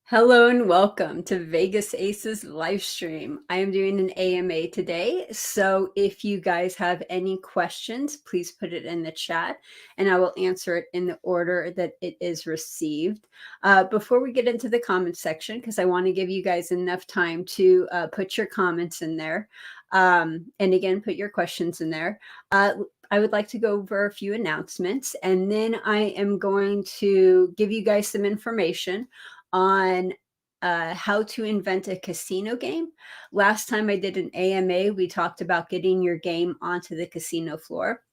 Hello and welcome to Vegas Aces live stream. I am doing an AMA today, so if you guys have any questions, please put it in the chat and I will answer it in the order that it is received. Before we get into the comments section, because I want to give you guys enough time to put your comments in there, and again, put your questions in there. I would like to go over a few announcements, and then I am going to give you guys some information on how to invent a casino game. Last time I did an AMA, we talked about getting your game onto the casino floor.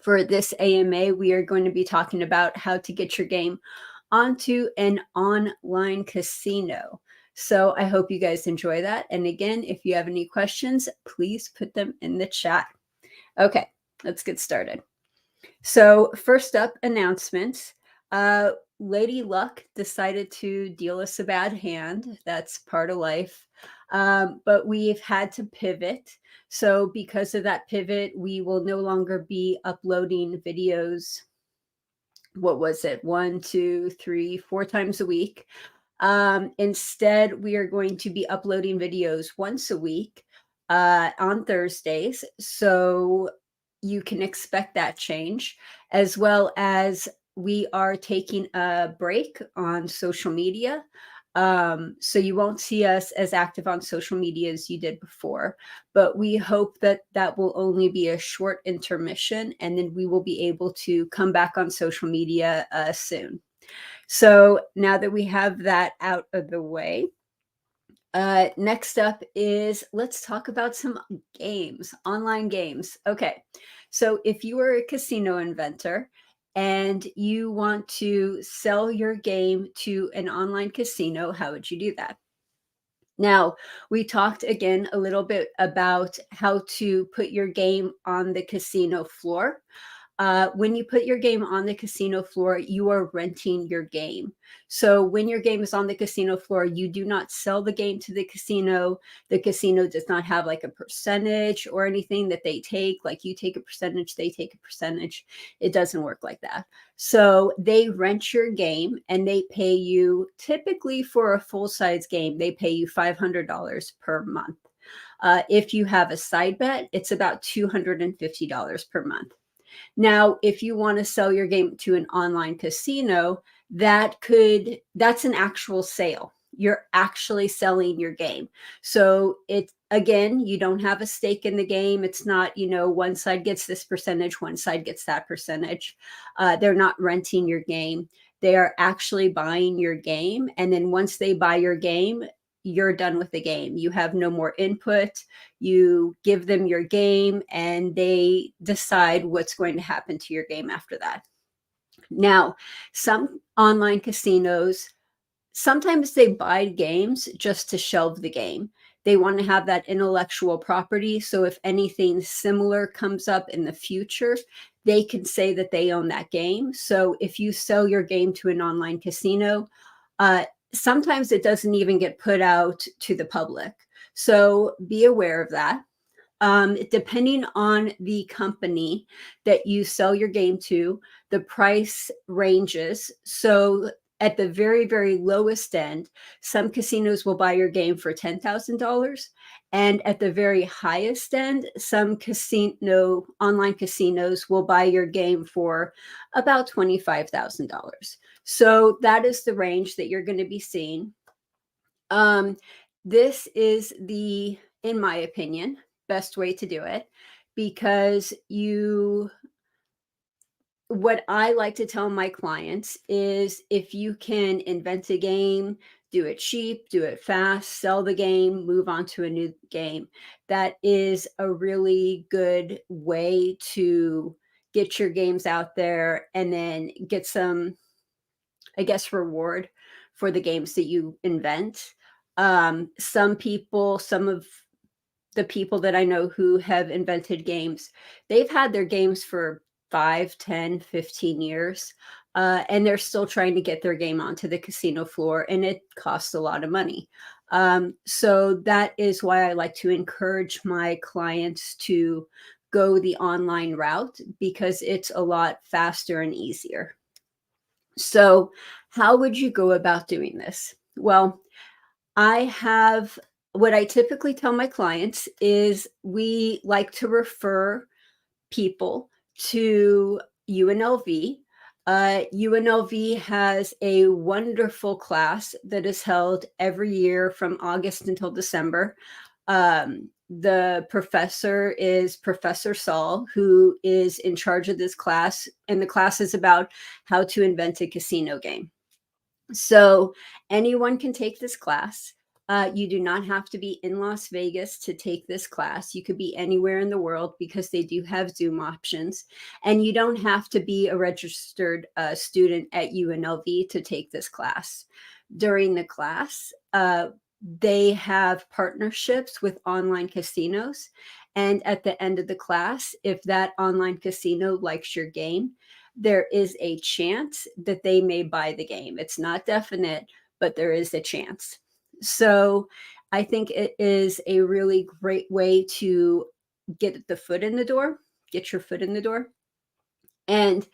For this AMA, we are going to be talking about how to get your game onto an online casino. So I hope you guys enjoy that. And again, if you have any questions, please put them in the chat. Okay, let's get started. So first up, announcements. Lady Luck decided to deal us a bad hand. That's part of life. But we've had to pivot. So because of that pivot, we will no longer be uploading videos. What was it? 1, 2, 3, 4 times a week. Instead, we are going to be uploading videos once a week on Thursdays. So you can expect that change, as well as we are taking a break on social media. So you won't see us as active on social media as you did before, but we hope that that will only be a short intermission, and then we will be able to come back on social media soon. So now that we have that out of the way, next up is let's talk about some games, online games. Okay, so if you are a casino inventor and you want to sell your game to an online casino, how would you do that? Now, we talked again a little bit about how to put your game on the casino floor. When you put your game on the casino floor, you are renting your game. So when your game is on the casino floor, you do not sell the game to the casino. The casino does not have like a percentage or anything that they take. Like you take a percentage, they take a percentage. It doesn't work like that. So they rent your game and they pay you, typically for a full-size game, they pay you $500 per month. If you have a side bet, it's about $250 per month. Now, if you want to sell your game to an online casino, that's an actual sale. You're actually selling your game. So it's, again, you don't have a stake in the game. It's not, one side gets this percentage, one side gets that percentage. They're not renting your game. They are actually buying your game. And then once they buy your game, you're done with the game. You have no more input. You give them your game and they decide what's going to happen to your game after that. Now, some online casinos, sometimes they buy games just to shelve the game. They want to have that intellectual property. So if anything similar comes up in the future, they can say that they own that game. So if you sell your game to an online casino, sometimes it doesn't even get put out to the public. So be aware of that. Depending on the company that you sell your game to, the price ranges. So at the very, very lowest end, some casinos will buy your game for $10,000. And at the very highest end, some online casinos will buy your game for about $25,000. So that is the range that you're going to be seeing. This is in my opinion, best way to do it, because what I like to tell my clients is if you can invent a game, do it cheap, do it fast, sell the game, move on to a new game. That is a really good way to get your games out there and then get some, I guess, reward for the games that you invent. Some of the people that I know who have invented games, they've had their games for 5, 10, 15 years, and they're still trying to get their game onto the casino floor, and it costs a lot of money. So that is why I like to encourage my clients to go the online route, because it's a lot faster and easier. So how would you go about doing this? Well, I have what I typically tell my clients is we like to refer people to UNLV. UNLV has a wonderful class that is held every year from August until December. The professor is Professor Saul, who is in charge of this class, and the class is about how to invent a casino game. So anyone can take this class. You do not have to be in Las Vegas to take this class. You could be anywhere in the world because they do have Zoom options. And you don't have to be a registered student at UNLV to take this class. During the class, they have partnerships with online casinos. And at the end of the class, if that online casino likes your game, there is a chance that they may buy the game. It's not definite, but there is a chance. So I think it is a really great way to get the foot in the door, get your foot in the door. And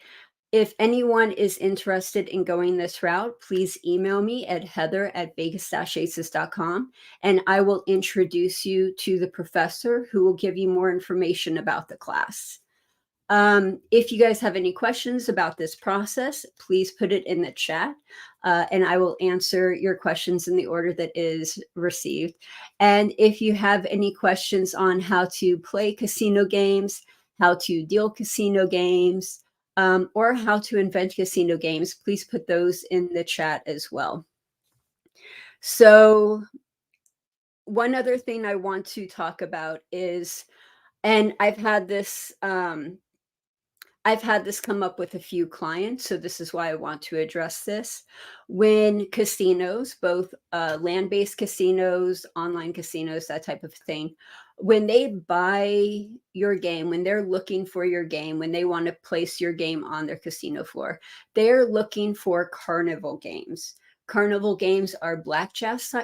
if anyone is interested in going this route, please email me at heather@vegas-aces.com, and I will introduce you to the professor who will give you more information about the class. If you guys have any questions about this process, please put it in the chat, and I will answer your questions in the order that is received. And if you have any questions on how to play casino games, how to deal casino games, or how to invent casino games, please put those in the chat as well. So one other thing I want to talk about is, and I've had this come up with a few clients, so this is why I want to address this. When casinos, both land-based casinos, online casinos, that type of thing, when they buy your game, when they're looking for your game, when they want to place your game on their casino floor, they're looking for carnival games. Carnival games are blackjack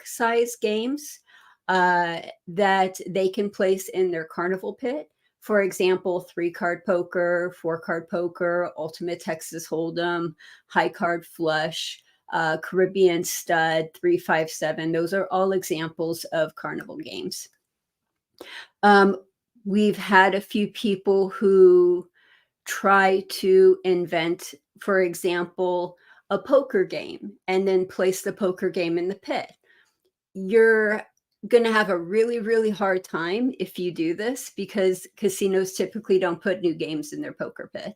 size games that they can place in their carnival pit. For example, 3-card poker, 4-card poker, ultimate Texas Hold'em, high card flush, Caribbean stud, 357. Those are all examples of carnival games. Um, we've had a few people who try to invent, for example, a poker game and then place the poker game in the pit. You're going to have a really, really hard time if you do this because casinos typically don't put new games in their poker pit.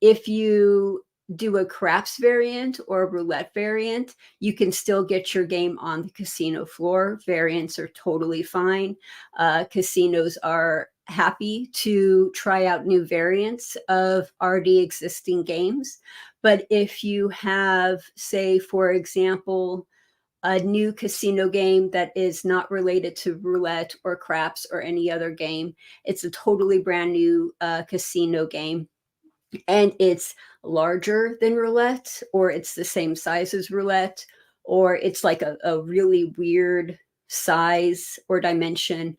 If you do a craps variant or a roulette variant, you can still get your game on the casino floor. Variants are totally fine. Casinos are happy to try out new variants of already existing games. But if you have, say, for example, a new casino game that is not related to roulette or craps or any other game, it's a totally brand new casino game, and it's larger than roulette, or it's the same size as roulette, or it's like a really weird size or dimension,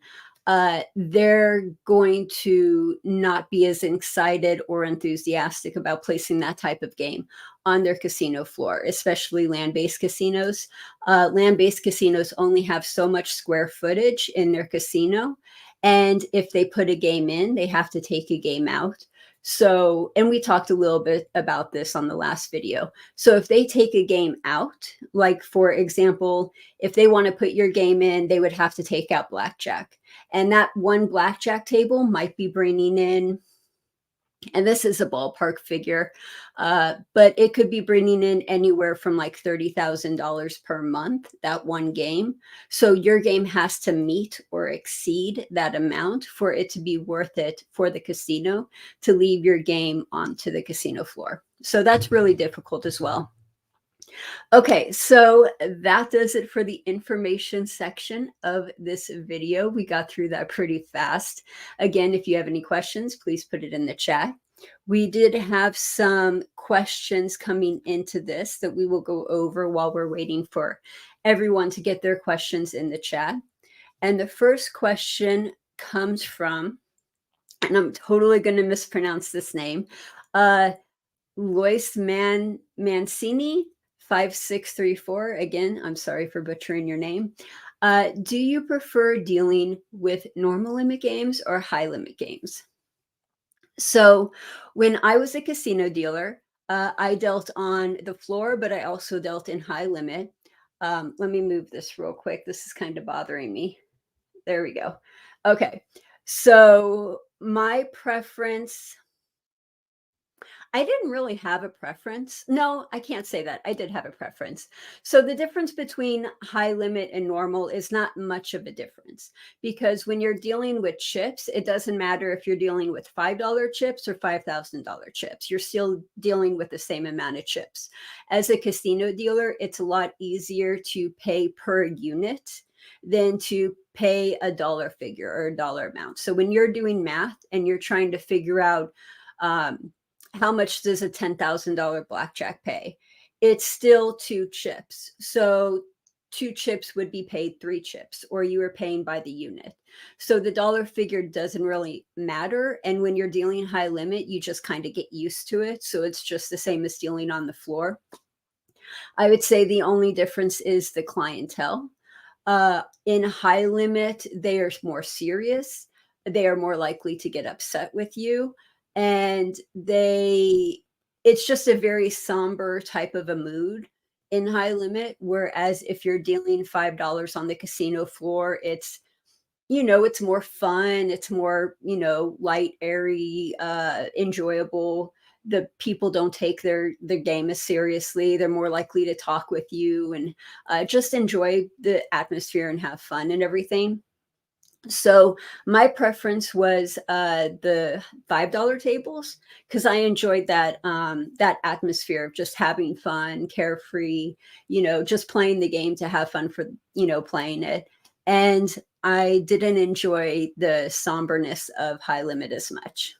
they're going to not be as excited or enthusiastic about placing that type of game on their casino floor, especially land-based casinos. Land-based casinos only have so much square footage in their casino, and if they put a game in, they have to take a game out. So, and we talked a little bit about this on the last video. So if they take a game out, like for example, if they want to put your game in, they would have to take out blackjack. And that one blackjack table might be bringing in, and this is a ballpark figure, but it could be bringing in anywhere from like $30,000 per month, that one game. So your game has to meet or exceed that amount for it to be worth it for the casino to leave your game onto the casino floor. So that's really difficult as well. Okay, so that does it for the information section of this video. We got through that pretty fast. Again, if you have any questions, please put it in the chat. We did have some questions coming into this that we will go over while we're waiting for everyone to get their questions in the chat. And the first question comes from, and I'm totally going to mispronounce this name, Lois Mancini 5634, again, I'm sorry for butchering your name. Do you prefer dealing with normal limit games or high limit games? So when I was a casino dealer, I dealt on the floor, but I also dealt in high limit. Let me move this real quick. This is kind of bothering me. There we go. Okay. So my preference, I didn't really have a preference. No, I can't say that. I did have a preference. So the difference between high limit and normal is not much of a difference because when you're dealing with chips, it doesn't matter if you're dealing with $5 chips or $5,000 chips. You're still dealing with the same amount of chips. As a casino dealer, it's a lot easier to pay per unit than to pay a dollar figure or a dollar amount. So when you're doing math and you're trying to figure out how much does a $10,000 blackjack pay? It's still two chips. So two chips would be paid three chips, or you are paying by the unit. So the dollar figure doesn't really matter. And when you're dealing high limit, you just kind of get used to it. So it's just the same as dealing on the floor. I would say the only difference is the clientele. In high limit, they are more serious. They are more likely to get upset with you. And it's just a very somber type of a mood in high limit. Whereas if you're dealing $5 on the casino floor, it's more fun. It's more, light, airy, enjoyable. The people don't take their game as seriously. They're more likely to talk with you and just enjoy the atmosphere and have fun and everything. So my preference was the $5 tables because I enjoyed that atmosphere of just having fun, carefree, just playing the game to have fun for playing it. And I didn't enjoy the somberness of high limit as much.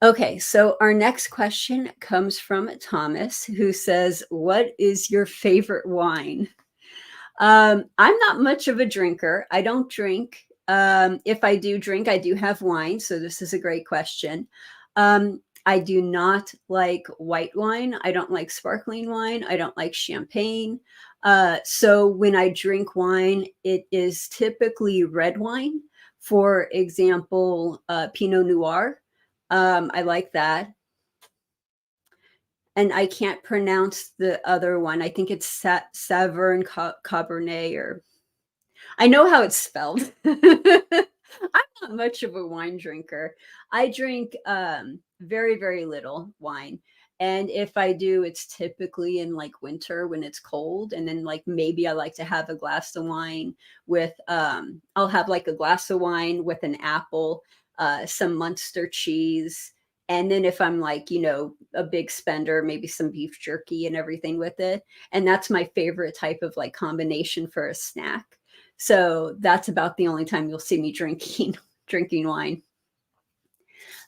Okay, so our next question comes from Thomas, who says, "What is your favorite wine?" I'm not much of a drinker. I don't drink. If I do drink, I do have wine. So this is a great question. I do not like white wine. I don't like sparkling wine. I don't like champagne. So when I drink wine, it is typically red wine. For example, Pinot Noir. I like that. And I can't pronounce the other one. I think it's Saverne Cabernet, or I know how it's spelled. I'm not much of a wine drinker. I drink very, very little wine. And if I do, it's typically in like winter when it's cold. And then like maybe I like to have a glass of wine with I'll have like a glass of wine with an apple, some Munster cheese. And then if I'm like, a big spender, maybe some beef jerky and everything with it. And that's my favorite type of like combination for a snack. So that's about the only time you'll see me drinking drinking wine.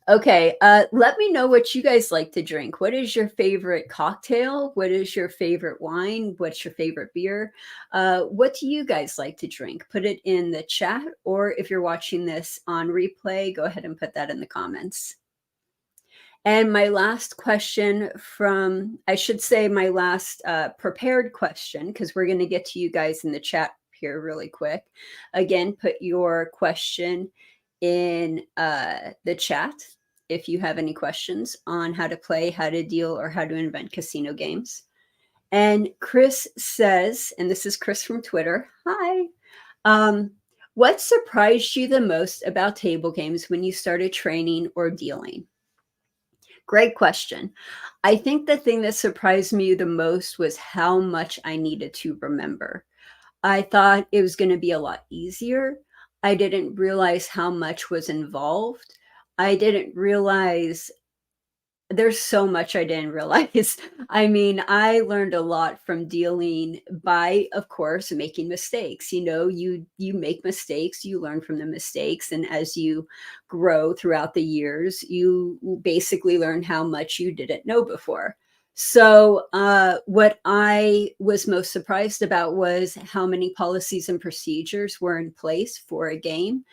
Okay, let me know what you guys like to drink. What is your favorite cocktail? What is your favorite wine? What's your favorite beer? What do you guys like to drink? Put it in the chat, or if you're watching this on replay, go ahead and put that in the comments. And my last question I should say my last prepared question, because we're going to get to you guys in the chat here really quick. Again, put your question in the chat if you have any questions on how to play, how to deal, or how to invent casino games. And Chris says, and this is Chris from Twitter, hi. What surprised you the most about table games when you started training or dealing? Great question. I think the thing that surprised me the most was how much I needed to remember. I thought it was going to be a lot easier. I didn't realize how much was involved. I didn't realize there's so much I didn't realize. I mean, I learned a lot from dealing by, of course, making mistakes. You make mistakes, you learn from the mistakes, and as you grow throughout the years, you basically learn how much you didn't know before. So, what I was most surprised about was how many policies and procedures were in place for a game.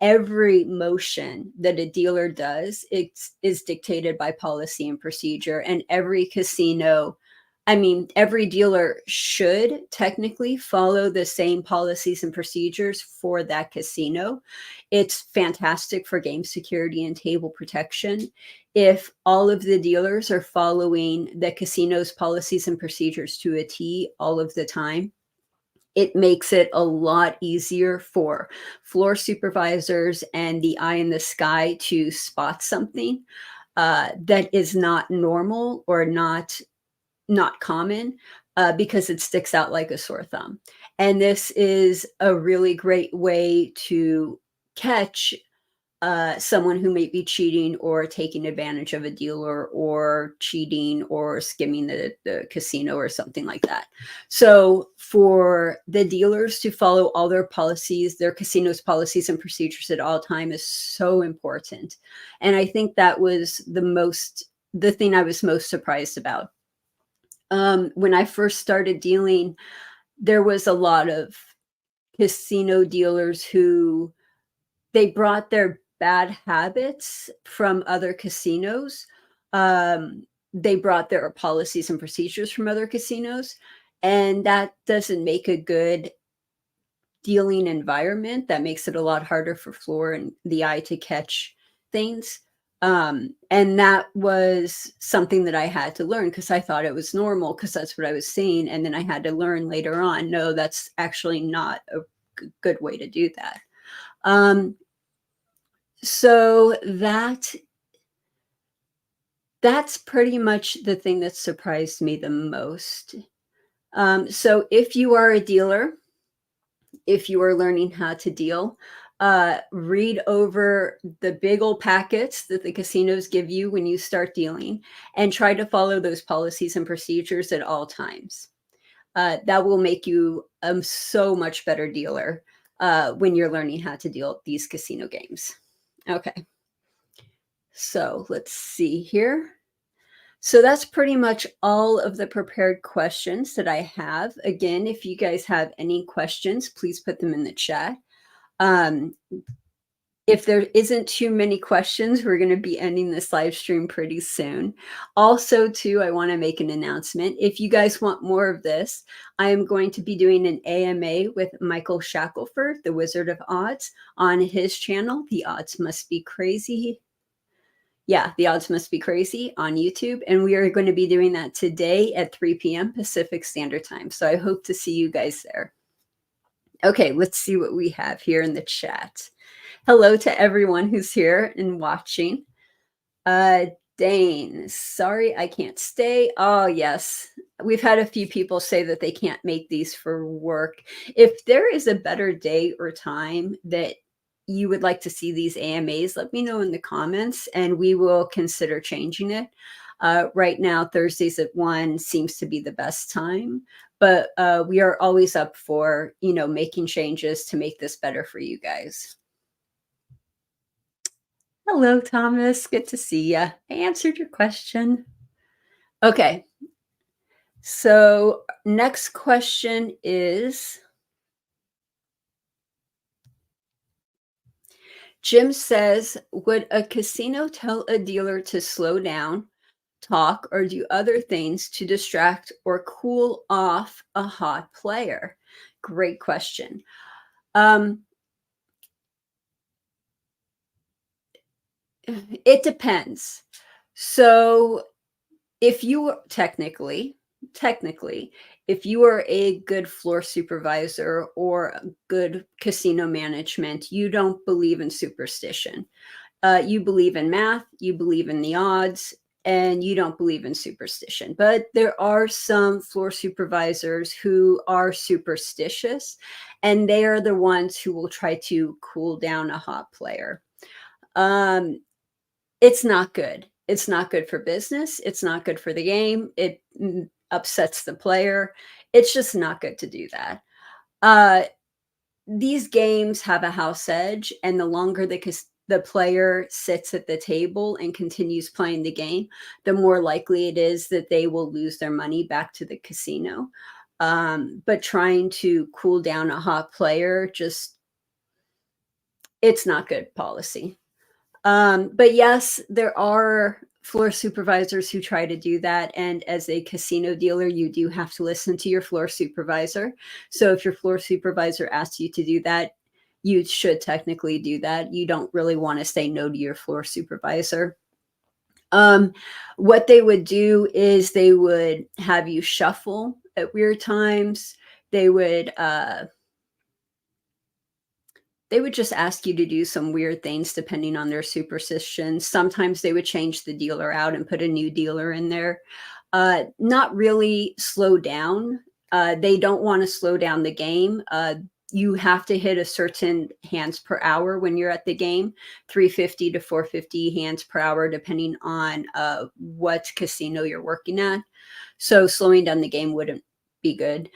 Every motion that a dealer does is dictated by policy and procedure, and every casino I mean, every dealer should technically follow the same policies and procedures for that casino. It's fantastic for game security and table protection. If all of the dealers are following the casino's policies and procedures to a T all of the time, it makes it a lot easier for floor supervisors and the eye in the sky to spot something that is not normal or not common, because it sticks out like a sore thumb. And this is a really great way to catch someone who may be cheating or taking advantage of a dealer or cheating or skimming the casino or something like that. So for the dealers to follow all their policies, their casino's policies and procedures at all time is so important. And I think that was the thing I was most surprised about. When I first started dealing, there was a lot of casino dealers who they brought their bad habits from other casinos. They brought their policies and procedures from other casinos, and that doesn't make a good dealing environment. That makes it a lot harder for floor and the eye to catch things. And that was something that I had to learn because I thought it was normal because that's what I was seeing. And then I had to learn later on, no, that's actually not a good way to do that. So that's pretty much the thing that surprised me the most. So if you are a dealer, if you are learning how to deal, read over the big old packets that the casinos give you when you start dealing and try to follow those policies and procedures at all times. That will make you a so much better dealer when you're learning how to deal these casino games. Okay. So let's see here. So that's pretty much all of the prepared questions that I have. Again, if you guys have any questions, please put them in the chat. Um, if there isn't too many questions, we're going to be ending this live stream pretty soon. Also, too, I want to make an announcement. If you guys want more of this, I am going to be doing an AMA with Michael Shackelford, the Wizard of Odds, on his channel, The Odds Must Be Crazy. Yeah, The Odds Must Be Crazy on YouTube. And we are going to be doing that today at 3 p.m. Pacific Standard Time. So I hope to see you guys there. Okay, let's see what we have here in the chat. Hello to everyone who's here and watching. Dane, sorry I can't stay. Oh, yes. We've had a few people say that they can't make these for work. If there is a better day or time that you would like to see these AMAs, let me know in the comments and we will consider changing it. Right now, Thursdays at 1 seems to be the best time, but we are always up for, making changes to make this better for you guys. Hello, Thomas. Good to see you. I answered your question. Okay. So next question is, Jim says, would a casino tell a dealer to slow down, talk, or do other things to distract or cool off a hot player? Great question. It depends. So if you technically, if you are a good floor supervisor or a good casino management, you don't believe in superstition. You believe in math, you believe in the odds, and you don't believe in superstition. But there are some floor supervisors who are superstitious, and they are the ones who will try to cool down a hot player. It's not good. It's not good for business. It's not good for the game. It upsets the player. It's just not good to do that. These games have a house edge, and the longer the player sits at the table and continues playing the game, the more likely it is that they will lose their money back to the casino. But trying to cool down a hot player, it's not good policy. But yes, there are floor supervisors who try to do that, and as a casino dealer, you do have to listen to your floor supervisor. So if your floor supervisor asks you to do that, you should technically do that. You don't really want to say no to your floor supervisor. Um, what they would do is they would have you shuffle at weird times. They would they would just ask you to do some weird things depending on their superstitions. Sometimes they would change the dealer out and put a new dealer in there. Not really slow down. They don't want to slow down the game. You have to hit a certain hands per hour when you're at the game, 350 to 450 hands per hour, depending on what casino you're working at. So slowing down the game wouldn't be good.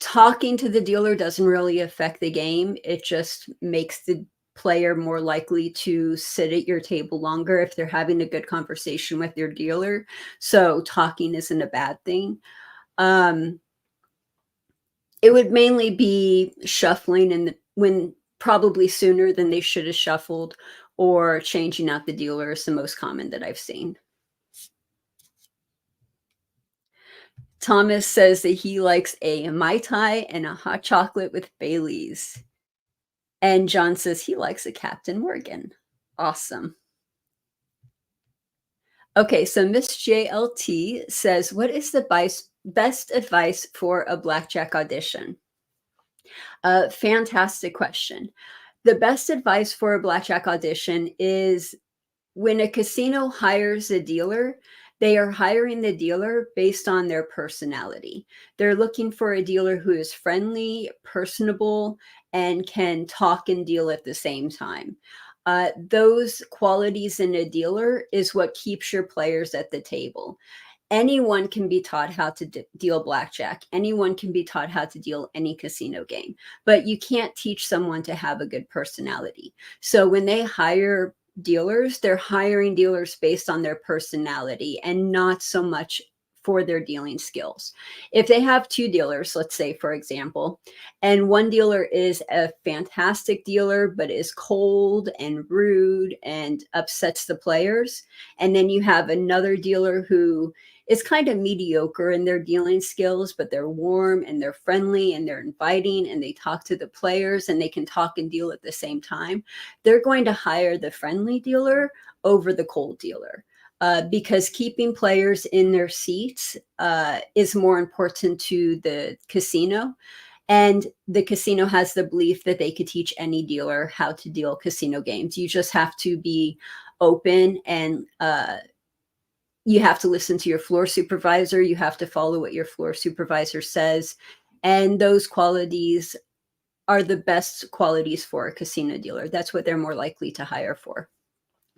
Talking to the dealer doesn't really affect the game. It just makes the player more likely to sit at your table longer if they're having a good conversation with your dealer. So talking isn't a bad thing. It would mainly be shuffling and when probably sooner than they should have shuffled, or changing out the dealer is the most common that I've seen. Thomas says that he likes a Mai Tai and a hot chocolate with Baileys. And John says he likes a Captain Morgan. Awesome. Okay, so Miss JLT says, what is the best advice for a blackjack audition? Fantastic question. The best advice for a blackjack audition is when a casino hires a dealer, they are hiring the dealer based on their personality. They're looking for a dealer who is friendly, personable, and can talk and deal at the same time. Those qualities in a dealer is what keeps your players at the table. Anyone can be taught how to deal blackjack. Anyone can be taught how to deal any casino game, but you can't teach someone to have a good personality. So when they hire dealers, they're hiring dealers based on their personality and not so much for their dealing skills. If they have two dealers, let's say, for example, and one dealer is a fantastic dealer, but is cold and rude and upsets the players, and then you have another dealer who is kind of mediocre in their dealing skills, but they're warm and they're friendly and they're inviting and they talk to the players and they can talk and deal at the same time, they're going to hire the friendly dealer over the cold dealer. Because keeping players in their seats is more important to the casino. And the casino has the belief that they could teach any dealer how to deal casino games. You just have to be open and you have to listen to your floor supervisor. You have to follow what your floor supervisor says. And those qualities are the best qualities for a casino dealer. That's what they're more likely to hire for.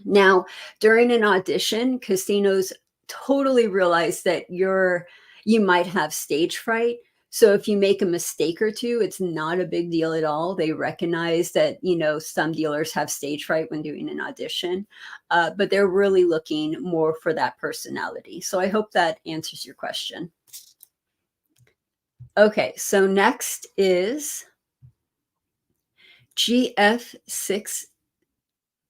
Now, during an audition, casinos totally realize that you might have stage fright. So if you make a mistake or two, it's not a big deal at all. They recognize that, some dealers have stage fright when doing an audition, but they're really looking more for that personality. So I hope that answers your question. Okay, so next is GF6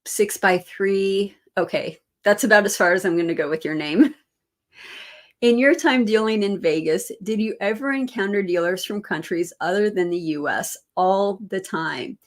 6x3. Okay, that's about as far as I'm going to go with your name. In your time dealing in Vegas, did you ever encounter dealers from countries other than the US? All the time.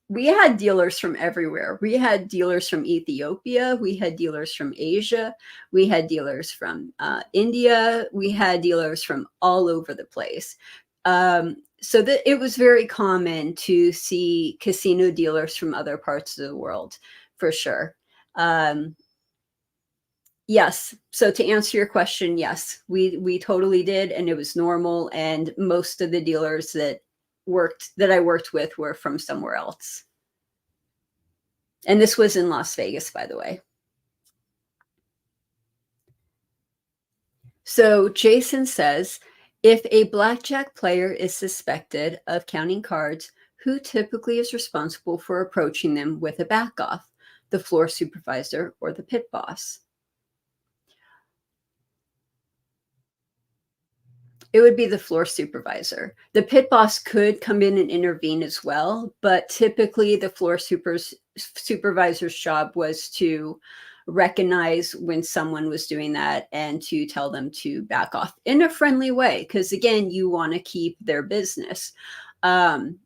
We had dealers from everywhere. We had dealers from Ethiopia. We had dealers from Asia. We had dealers from India. We had dealers from all over the place. So that it was very common to see casino dealers from other parts of the world, for sure. Yes. So to answer your question, yes, we totally did, and it was normal. And most of the dealers that I worked with were from somewhere else. And this was in Las Vegas, by the way. So Jason says, if a blackjack player is suspected of counting cards, who typically is responsible for approaching them with a back off, the floor supervisor or the pit boss? It would be the floor supervisor. The pit boss could come in and intervene as well, but typically the floor supervisor's job was to recognize when someone was doing that and to tell them to back off in a friendly way. Because again, you want to keep their business. Um,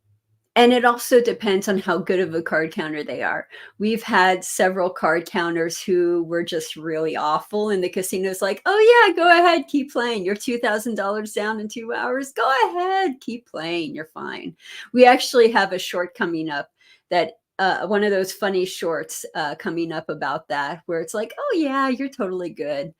and it also depends on how good of a card counter they are. We've had several card counters who were just really awful, and the casino's like, "Oh yeah, go ahead, keep playing. You're $2,000 down in 2 hours. Go ahead, keep playing. You're fine." We actually have a short coming up that one of those funny shorts coming up about that, where it's like, "Oh yeah, you're totally good."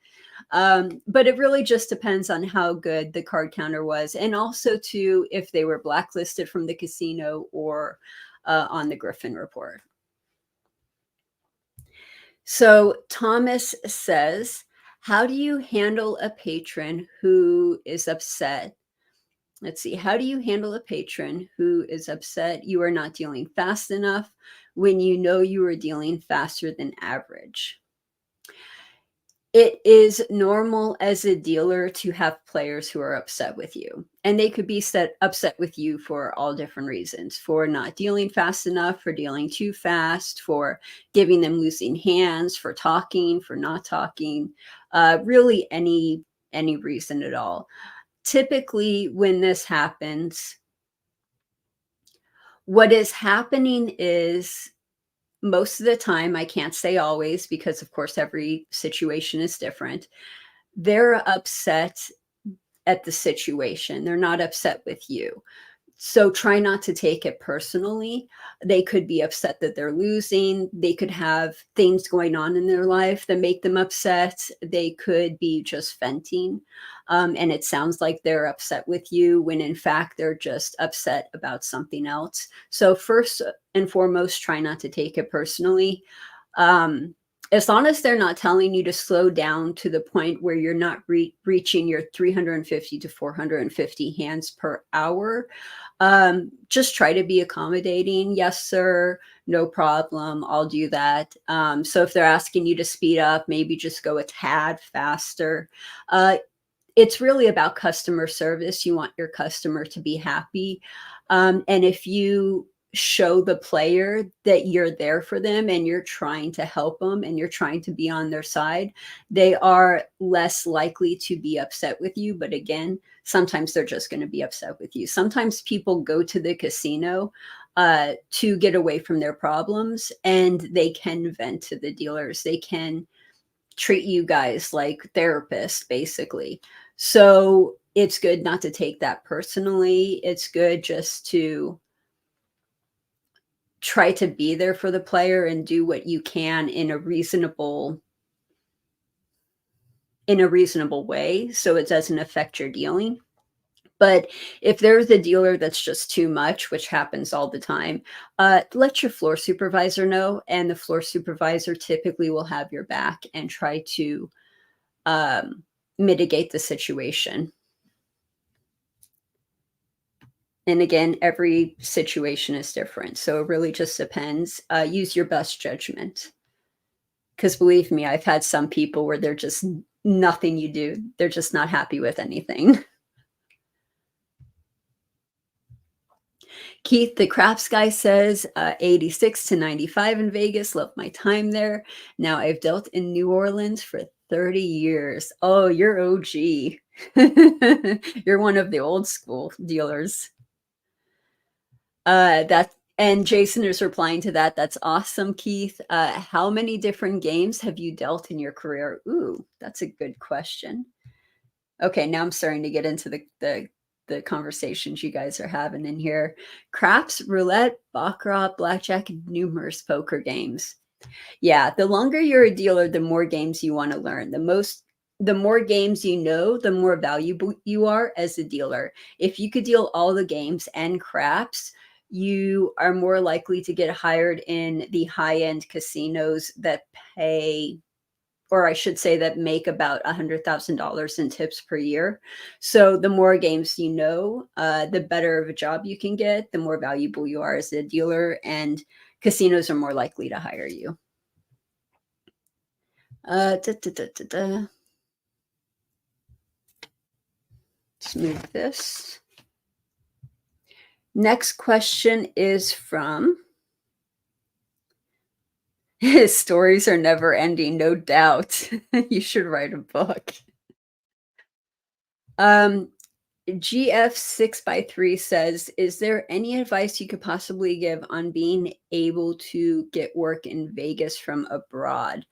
But it really just depends on how good the card counter was, and also too if they were blacklisted from the casino or on the Griffin report. So Thomas says, how do you handle a patron who is upset? Let's see. How do you handle a patron who is upset you are not dealing fast enough when you know you are dealing faster than average? It is normal as a dealer to have players who are upset with you, and they could be upset with you for all different reasons, for not dealing fast enough, for dealing too fast, for giving them losing hands, for talking, for not talking, really any reason at all. Typically, when this happens, what is happening is most of the time, I can't say always because, of course, every situation is different. They're upset at the situation. They're not upset with you. So try not to take it personally. They could be upset that they're losing. They could have things going on in their life that make them upset. They could be just venting. And it sounds like they're upset with you when in fact they're just upset about something else. So, first and foremost, try not to take it personally. Um, as long as they're not telling you to slow down to the point where you're not reaching your 350 to 450 hands per hour, just try to be accommodating. Yes, sir. No problem. I'll do that. So if they're asking you to speed up, maybe just go a tad faster. Uh, it's really about customer service. You want your customer to be happy. And if you show the player that you're there for them and you're trying to help them and you're trying to be on their side, they are less likely to be upset with you. But again, sometimes they're just going to be upset with you. Sometimes people go to the casino to get away from their problems, and they can vent to the dealers. They can treat you guys like therapists, basically. So it's good not to take that personally. It's good just to try to be there for the player and do what you can in a reasonable way so it doesn't affect your dealing. But if there's a dealer that's just too much, which happens all the time, let your floor supervisor know, and the floor supervisor typically will have your back and try to um, mitigate the situation. And again, every situation is different. So it really just depends. Use your best judgment. Because believe me, I've had some people where they're just nothing you do. They're just not happy with anything. Keith, the crafts guy, says 86 to 95 in Vegas. Love my time there. Now I've dealt in New Orleans for 30 years. Oh, you're OG. You're one of the old school dealers. That and Jason is replying to that. That's awesome, Keith. How many different games have you dealt in your career? Ooh, that's a good question. Okay, now I'm starting to get into the conversations you guys are having in here. Craps, roulette, baccarat, blackjack, and numerous poker games. Yeah, the longer you're a dealer, the more games you want to learn. The more games you know, the more valuable you are as a dealer. If you could deal all the games and craps, you are more likely to get hired in the high-end casinos that pay, or I should say that make about $100,000 in tips per year. So the more games you know, the better of a job you can get, the more valuable you are as a dealer, and casinos are more likely to hire you. Da, da, da, da, da. Let's move this. Next question is from His stories are never ending, no doubt. You should write a book. Um, GF6 by 3 says, "Is there any advice you could possibly give on being able to get work in Vegas from abroad?"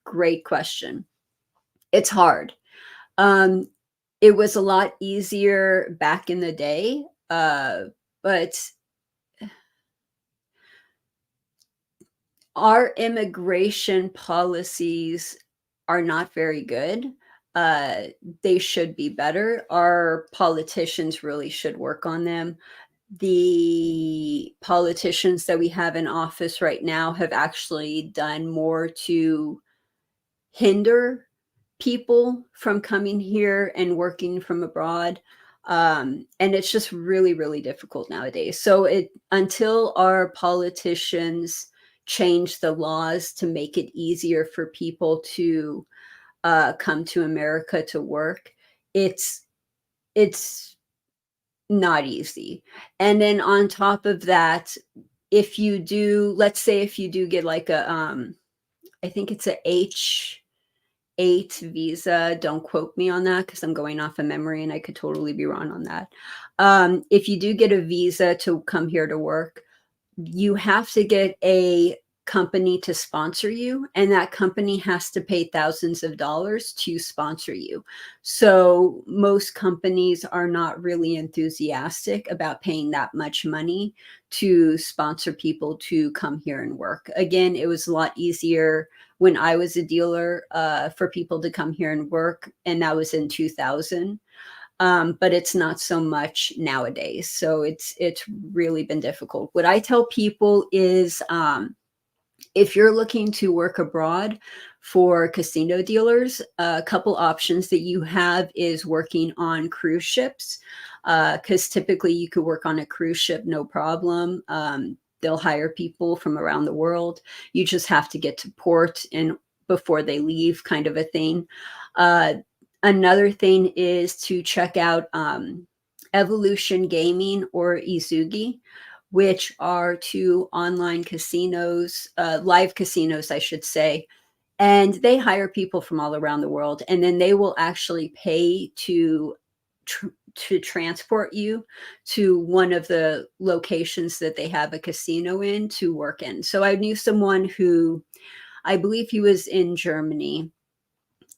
Great question. It's hard. Um, it was a lot easier back in the day, but our immigration policies are not very good. Uh, they should be better. Our politicians really should work on them. The politicians that we have in office right now have actually done more to hinder people from coming here and working from abroad. And it's just really, really difficult nowadays. So it until our politicians change the laws to make it easier for people to come to America to work, it's not easy. And then on top of that, if you do, let's say if you do get like a I think it's a H8 visa. Don't quote me on that because I'm going off of memory and I could totally be wrong on that. If you do get a visa to come here to work, you have to get a company to sponsor you, and that company has to pay thousands of dollars to sponsor you. So most companies are not really enthusiastic about paying that much money to sponsor people to come here and work. Again, it was a lot easier when I was a dealer for people to come here and work, and that was in 2000. But it's not so much nowadays. So it's really been difficult. What I tell people is if you're looking to work abroad for casino dealers, a couple options that you have is working on cruise ships, because typically you could work on a cruise ship no problem. They'll hire people from around the world. You just have to get to port and before they leave, kind of a thing. Uh, Another thing is to check out Evolution Gaming or Izugi, which are two online casinos, live casinos, I should say. And they hire people from all around the world, and then they will actually pay to transport you to one of the locations that they have a casino in to work in. So I knew someone who I believe he was in Germany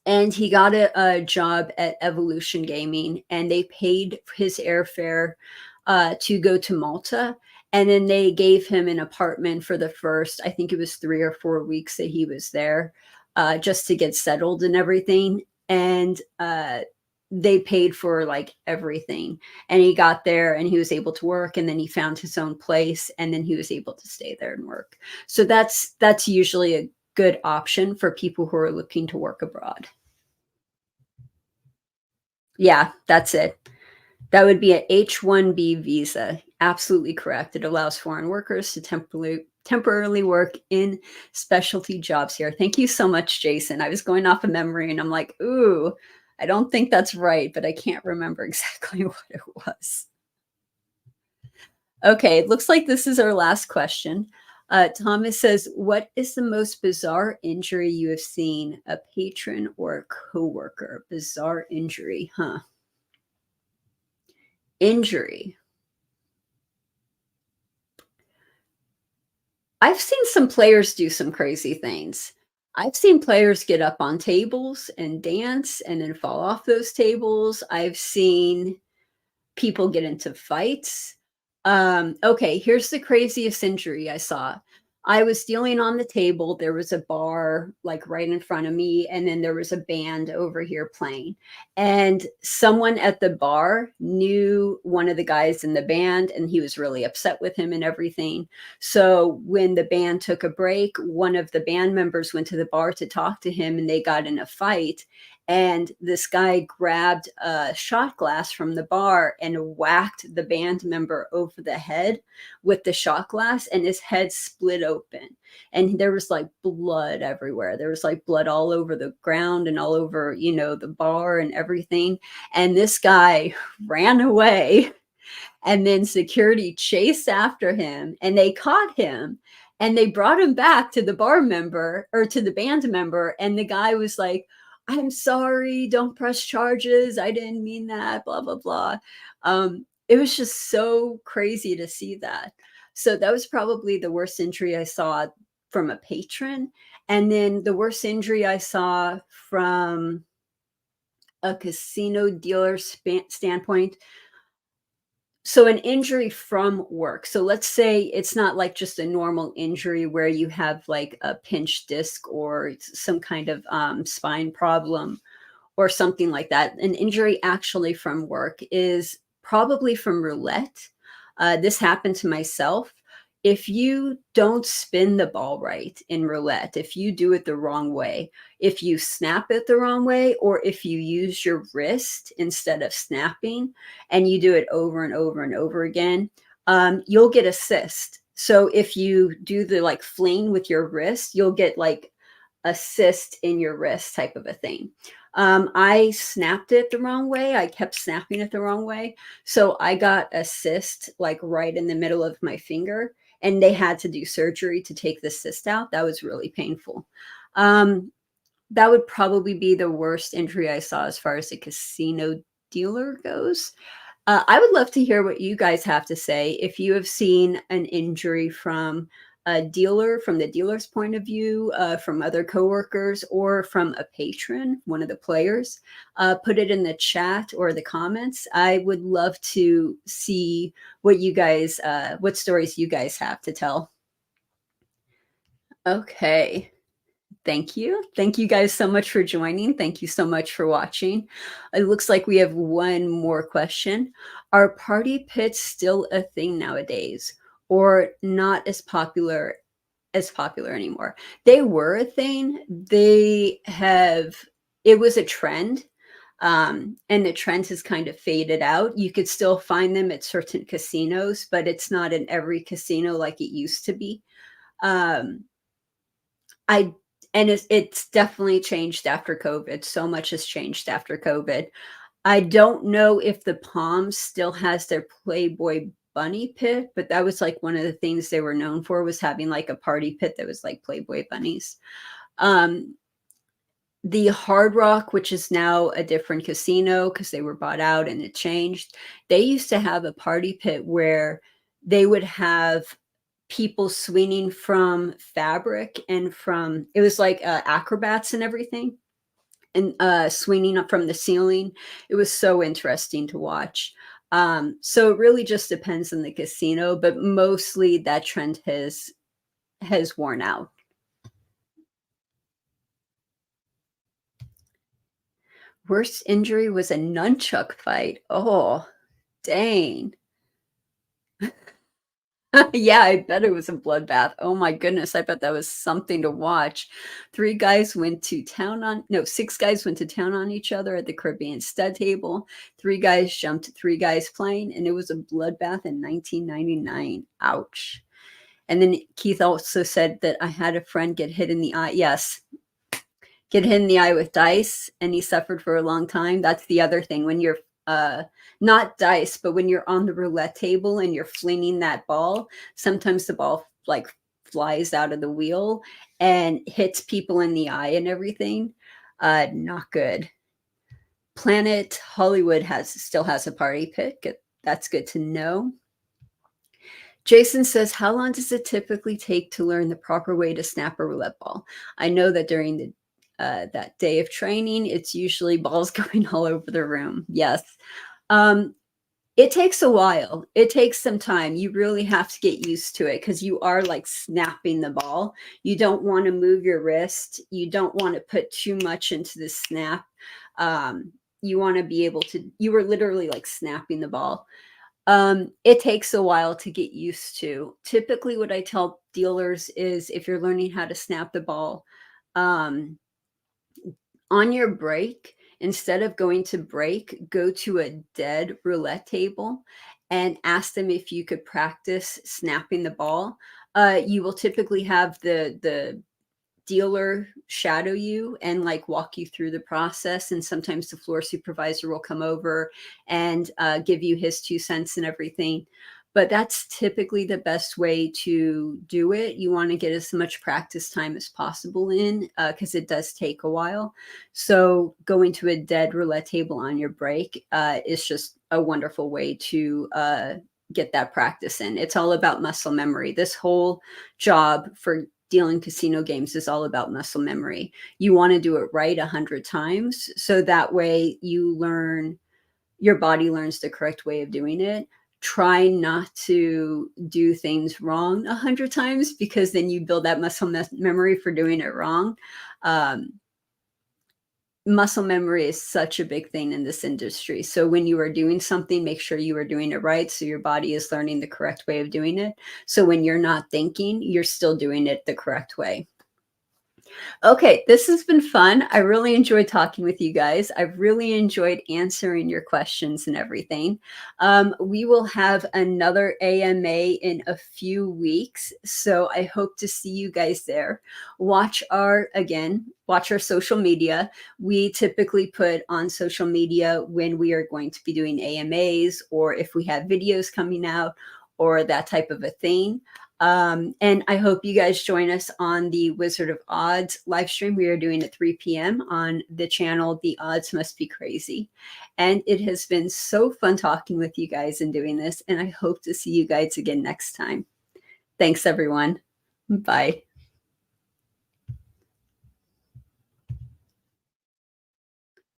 and he got a job at Evolution Gaming, and they paid his airfare to go to Malta. And then they gave him an apartment for the first, I think it was 3 or 4 weeks that he was there, just to get settled and everything. And they paid for like everything. And he got there and he was able to work. And then he found his own place, and then he was able to stay there and work. So that's usually a good option for people who are looking to work abroad. Yeah, that's it. That would be a H-1B visa. Absolutely correct. It allows foreign workers to temporarily work in specialty jobs here. Thank you so much, Jason. I was going off of memory and I'm like, "Ooh, I don't think that's right," but I can't remember exactly what it was. Okay, it looks like this is our last question. Thomas says, "What is the most bizarre injury you have seen a patron or a coworker? Bizarre injury, huh? Injury. I've seen some players do some crazy things. I've seen players get up on tables and dance and then fall off those tables. I've seen people get into fights. Okay, here's the craziest injury I saw. I was dealing on the table. There was a bar like right in front of me, and then there was a band over here playing. And someone at the bar knew one of the guys in the band, and he was really upset with him and everything. So when the band took a break, one of the band members went to the bar to talk to him, and they got in a fight, and this guy grabbed a shot glass from the bar and whacked the band member over the head with the shot glass, and his head split open. And there was like blood everywhere. There was like blood all over the ground and all over, the bar and everything. And this guy ran away, and then security chased after him and they caught him. And they brought him back to the bar member or to the band member, and the guy was like, "I'm sorry, don't press charges. I didn't mean that, blah, blah, blah." It was just so crazy to see that. So that was probably the worst injury I saw from a patron. And then the worst injury I saw from a casino dealer standpoint, so an injury from work. So let's say it's not like just a normal injury where you have like a pinched disc or some kind of spine problem or something like that. An injury actually from work is probably from roulette. This happened to myself. If you don't spin the ball right in roulette, if you do it the wrong way, if you snap it the wrong way, or if you use your wrist instead of snapping and you do it over and over and over again, you'll get assist. So if you do the like fling with your wrist, you'll get like assist in your wrist type of a thing. I snapped it the wrong way. I kept snapping it the wrong way. So I got a cyst like right in the middle of my finger, and they had to do surgery to take the cyst out. That was really painful. Um, that would probably be the worst injury I saw as far as a casino dealer goes. I would love to hear what you guys have to say. If you have seen an injury from a dealer, from the dealer's point of view, from other coworkers, or from a patron, one of the players, put it in the chat or the comments. I would love to see what you guys, what stories you guys have to tell. Okay. Thank you. Thank you guys so much for joining. Thank you so much for watching. It looks like we have one more question. Are party pits still a thing nowadays or not as popular anymore? They were a thing. It was a trend. And the trend has kind of faded out. You could still find them at certain casinos, but it's not in every casino like it used to be. Um, I and it's definitely changed after COVID. So much has changed after COVID. I don't know if the Palms still has their Playboy bunny pit, but that was like one of the things they were known for, was having like a party pit that was like Playboy bunnies. Um, the Hard Rock, which is now a different casino because they were bought out and it changed, they used to have a party pit where they would have people swinging from fabric and from, it was like acrobats and everything, and swinging up from the ceiling. It was so interesting to watch. So it really just depends on the casino, but mostly that trend has worn out. Worst injury was a nunchuck fight. Oh, dang. Yeah, I bet it was a bloodbath. Oh my goodness, I bet that was something to watch. 6 guys went to town on each other at the Caribbean stud table. 3 guys jumped 3 guys playing, and it was a bloodbath in 1999. Ouch. And then Keith also said that I had a friend get hit in the eye. Yes, get hit in the eye with dice, and he suffered for a long time. That's the other thing. When you're not dice, but when you're on the roulette table and you're flinging that ball, sometimes the ball like flies out of the wheel and hits people in the eye and everything. Not good. Planet Hollywood still has a party pit. That's good to know. Jason says, how long does it typically take to learn the proper way to snap a roulette ball? I know that during that day of training, it's usually balls going all over the room. Yes. It takes a while. It takes some time. You really have to get used to it because you are like snapping the ball. You don't want to move your wrist. You don't want to put too much into the snap. You want to be able to, you were literally like snapping the ball. It takes a while to get used to. Typically, what I tell dealers is if you're learning how to snap the ball, um, on your break, instead of going to break, go to a dead roulette table and ask them if you could practice snapping the ball. You will typically have the dealer shadow you and like walk you through the process, and sometimes the floor supervisor will come over and give you his 2 cents and everything. but that's typically the best way to do it. You want to get as much practice time as possible in, because it does take a while. So going to a dead roulette table on your break is just a wonderful way to get that practice in. It's all about muscle memory. This whole job for dealing casino games is all about muscle memory. You want to do it right 100 times, so that way your body learns the correct way of doing it. Try not to do things wrong 100 times, because then you build that muscle memory for doing it wrong. Um, Muscle memory is such a big thing in this industry. So when you are doing something, make sure you are doing it right, so your body is learning the correct way of doing it. So when you're not thinking, you're still doing it the correct way. Okay, this has been fun. I really enjoyed talking with you guys. I've really enjoyed answering your questions and everything. We will have another AMA in a few weeks, so I hope to see you guys there. Watch our social media. We typically put on social media when we are going to be doing AMAs, or if we have videos coming out, or that type of a thing. And I hope you guys join us on the Wizard of Odds live stream. We are doing at 3 p.m. on the channel The Odds Must Be Crazy. And it has been so fun talking with you guys and doing this. And I hope to see you guys again next time. Thanks, everyone. Bye.